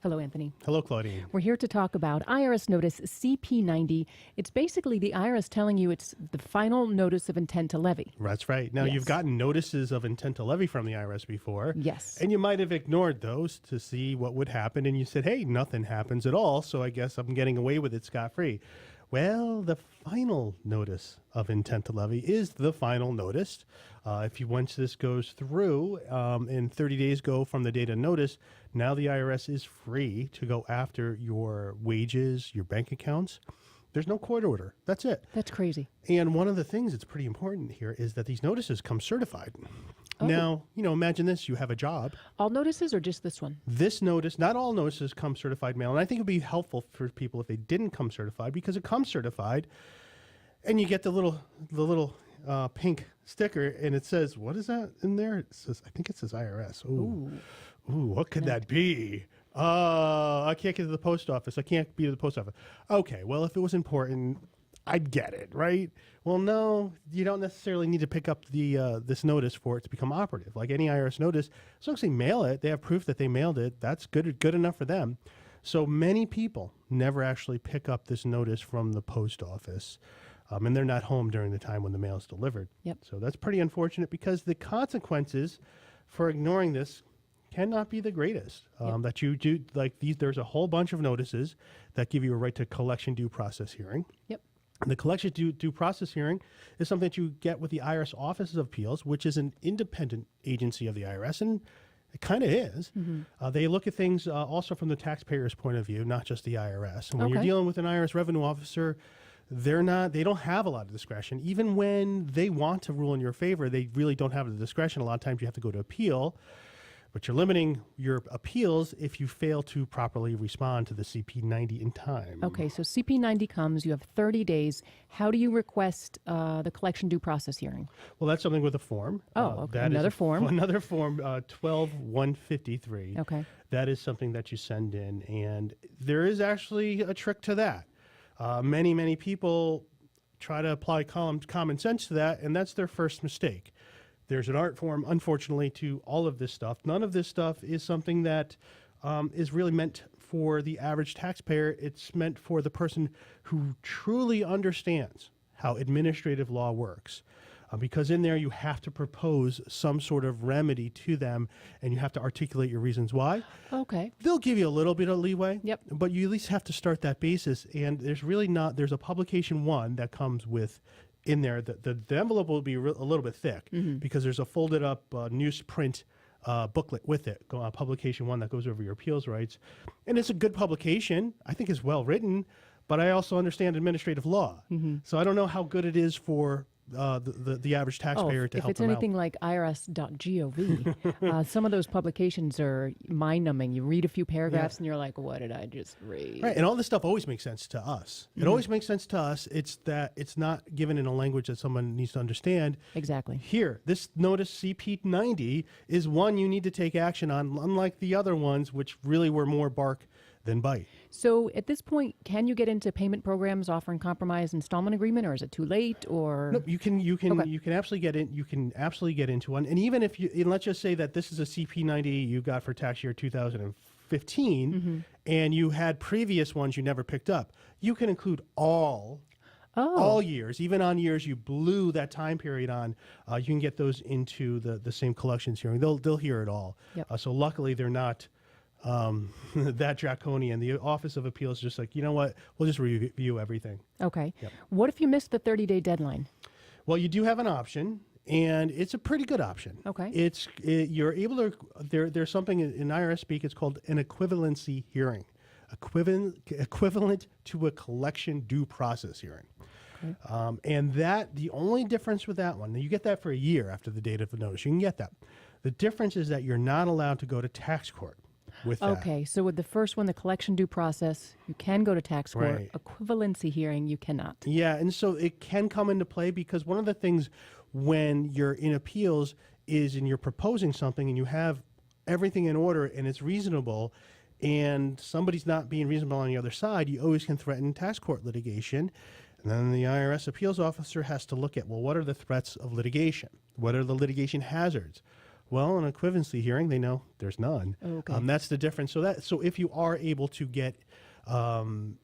Hello, Anthony. Hello, Claudine. We're here to talk about IRS Notice CP90. It's basically the IRS telling you it's the final notice of intent to levy. That's right. Now, Yes. You've gotten notices of intent to levy from the IRS before. Yes. And you might have ignored those to see what would happen. And you said, hey, nothing happens at all, so I guess I'm getting away with it scot-free. Well, the final notice of intent to levy is the final notice. Once this goes through, and 30 days go from the date of notice, now the IRS is free to go after your wages, your bank accounts. There's no court order. That's it. That's crazy. And one of the things that's pretty important here is that these notices come certified. Oh. Now, imagine this. You have a job. All notices or just this one? This notice, not all notices come certified mail. And I think it would be helpful for people if they didn't come certified, because it comes certified and you get the little pink sticker and it says, what is that in there? It says, I think it says IRS. Ooh, what could that be? I can't get to the post office. I can't be to the post office. Okay, well, if it was important, I'd get it, right? Well, no, you don't necessarily need to pick up the this notice for it to become operative. Like any IRS notice, as long as they mail it, they have proof that they mailed it. That's good enough for them. So many people never actually pick up this notice from the post office, and they're not home during the time when the mail is delivered. Yep. So that's pretty unfortunate, because the consequences for ignoring this cannot be the greatest. Yep. That you do, like these, there's a whole bunch of notices that give you a right to collection due process hearing. Yep. The collection due process hearing is something that you get with the IRS Office of Appeals, which is an independent agency of the IRS, and it kind of is. Mm-hmm. They look at things also from the taxpayer's point of view, not just the IRS. And when you're Okay. dealing with an IRS revenue officer, they don't have a lot of discretion. Even when they want to rule in your favor, they really don't have the discretion. A lot of times you have to go to appeal. But you're limiting your appeals if you fail to properly respond to the CP90 in time. Okay, so CP90 comes, you have 30 days. How do you request the collection due process hearing? Well, that's something with a form. Oh, okay. That is Another form. Another form, 12153. Okay. That is something that you send in. And there is actually a trick to that. Many people try to apply common sense to that, and that's their first mistake. There's an art form, unfortunately, to all of this stuff. None of this stuff is something that is really meant for the average taxpayer. It's meant for the person who truly understands how administrative law works. Because in there you have to propose some sort of remedy to them, and you have to articulate your reasons why. Okay. They'll give you a little bit of leeway, Yep. but you at least have to start that basis. And there's a publication one that comes with in there. The envelope will be a little bit thick, because there's a folded up newsprint booklet with it, publication one that goes over your appeals rights. And it's a good publication. I think it's well written, but I also understand administrative law. So I don't know how good it is for the average taxpayer to if help it's them anything out. like irs.gov, some of those publications are mind-numbing. You read a few paragraphs and you're like, what did I just read? Right, and all this stuff always makes sense to us. It always makes sense to us. It's that it's not given in a language that someone needs to understand. Exactly. Here, this notice CP90 is one you need to take action on, unlike the other ones, which really were more bark than bite. So at this point, can you get into payment programs offering compromise installment agreement, or is it too late? Or No, you can absolutely get in. You can absolutely get into one. And even if and let's just say that this is a CP90 you got for tax year 2015, and you had previous ones you never picked up, you can include all years, even on years you blew that time period on. You can get those into the same collections hearing. They'll hear it all. Yep. So luckily they're not that draconian. The Office of Appeals is just like, you know what, we'll just review everything. Okay. Yep. What if you missed the 30-day deadline? Well, you do have an option, and it's a pretty good option. Okay. You're able to, there's something in IRS speak, it's called an equivalency hearing. Equivalent to a collection due process hearing. Okay. And the only difference with that one, you get that for a year after the date of the notice. You can get that. The difference is that you're not allowed to go to tax court with that. Okay, so with the first one, the collection due process, you can go to tax court. Right. Equivalency hearing, you cannot. Yeah, and so it can come into play, because one of the things when you're in appeals is, and you're proposing something and you have everything in order and it's reasonable, and somebody's not being reasonable on the other side, you always can threaten tax court litigation. And then the IRS appeals officer has to look at, well, what are the threats of litigation? What are the litigation hazards? Well, in an equivalency hearing, they know there's none. Okay. That's the difference. So if you are able to get to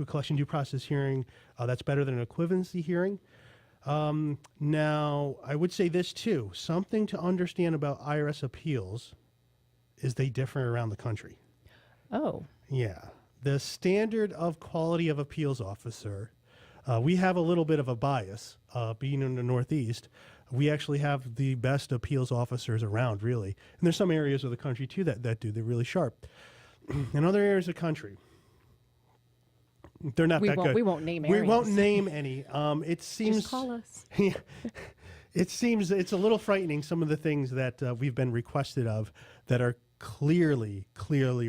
a collection due process hearing, that's better than an equivalency hearing. Now, I would say this too. Something to understand about IRS appeals is they differ around the country. Oh. Yeah. The standard of quality of appeals officer, we have a little bit of a bias. Being in the Northeast, we actually have the best appeals officers around, really. And there's some areas of the country, too, that do. They're really sharp. In other areas of the country, they're not that good. We won't name We areas. won't name any. It seems... Just call us. It seems it's a little frightening, some of the things that we've been requested of that are clearly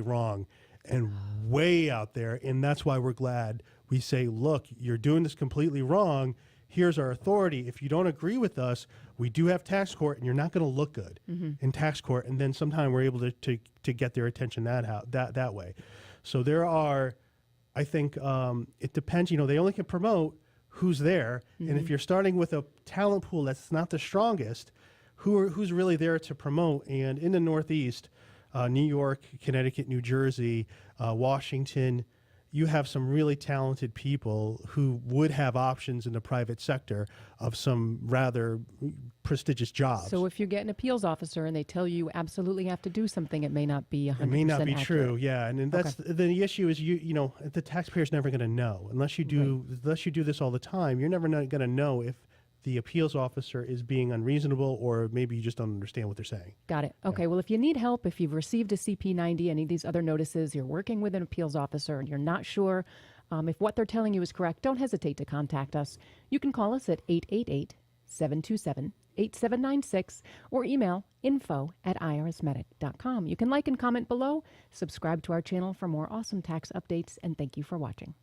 wrong and way out there. And that's why we're glad we say, look, you're doing this completely wrong. Here's our authority. If you don't agree with us, we do have tax court, and you're not going to look good in tax court. And then sometime we're able to get their attention that way. So there are, I think it depends. They only can promote who's there. And if you're starting with a talent pool that's not the strongest, who's really there to promote? And in the Northeast, New York, Connecticut, New Jersey, Washington, you have some really talented people who would have options in the private sector of some rather prestigious jobs. So if you get an appeals officer and they tell you absolutely have to do something, it may not be 100% it may not be accurate. true, yeah. And that's the issue is the taxpayer's never going to know unless you do this all the time. You're never going to know if the appeals officer is being unreasonable, or maybe you just don't understand what they're saying. Got it. Okay. Well, if you need help, if you've received a CP90, any of these other notices, you're working with an appeals officer and you're not sure if what they're telling you is correct, don't hesitate to contact us. You can call us at 888-727-8796 or email info@irsmedic.com. You can like and comment below, subscribe to our channel for more awesome tax updates, and thank you for watching.